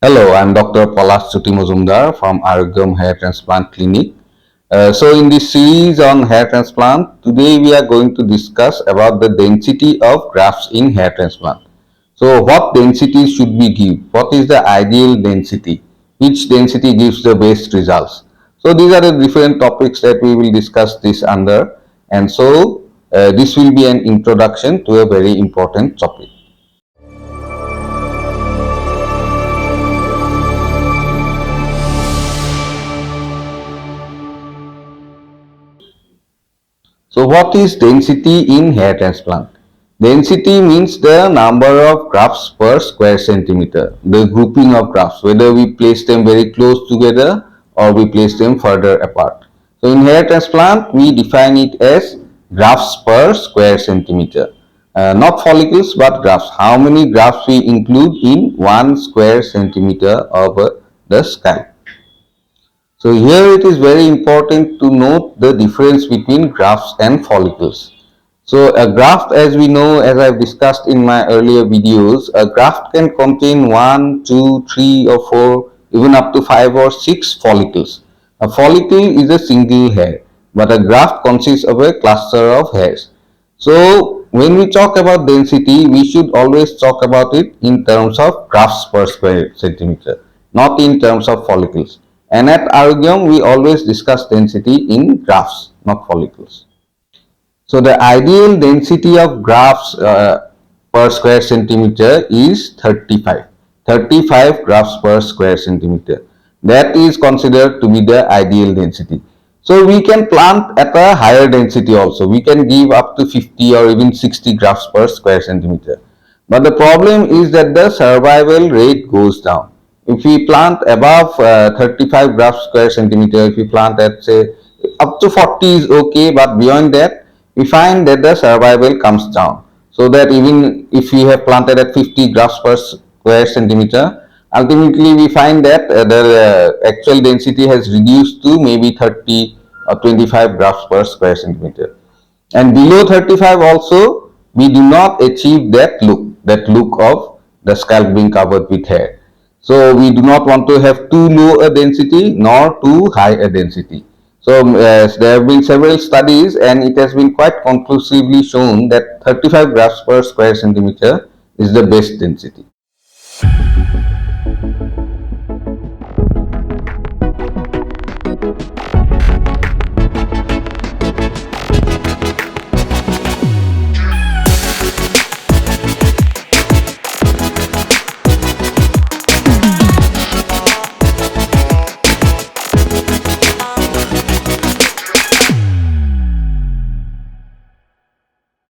Hello, I'm Dr. Mazumdar from Arogyam Hair Transplant Clinic. So in this series on hair transplant, today we are going to discuss about the density of grafts in hair transplant. So what density should we give? What is the ideal density? Which density gives the best results? So these are the different topics that we will discuss this under, and so this will be an introduction to a very important topic. So what is density in hair transplant? Density means the number of grafts per square centimeter, the grouping of grafts, whether we place them very close together or we place them further apart. So in hair transplant, we define it as grafts per square centimeter. Not follicles but grafts. How many grafts we include in 1 square centimeter of the scalp. So here it is very important to note the difference between grafts and follicles. So a graft, as we know, as I've discussed in my earlier videos, a graft can contain 1, 2, 3 or 4, even up to 5 or 6 follicles. A follicle is a single hair, but a graft consists of a cluster of hairs. So when we talk about density, we should always talk about it in terms of grafts per square centimeter, not in terms of follicles. And at Arogyam, we always discuss density in grafts, not follicles. So the ideal density of grafts per square centimeter is 35. 35 grafts per square centimeter. That is considered to be the ideal density. So we can plant at a higher density also. We can give up to 50 or even 60 grafts per square centimeter. But the problem is that the survival rate goes down. If we plant above 35 grafts square centimeter, if we plant at say up to 40 is okay, but beyond that, we find that the survival comes down. So that even if we have planted at 50 grafts per square centimeter, ultimately we find that the actual density has reduced to maybe 30 or 25 grafts per square centimeter. And below 35 also, we do not achieve that look of the scalp being covered with hair. So we do not want to have too low a density nor too high a density. So there have been several studies and it has been quite conclusively shown that 35 grafts per square centimeter is the best density.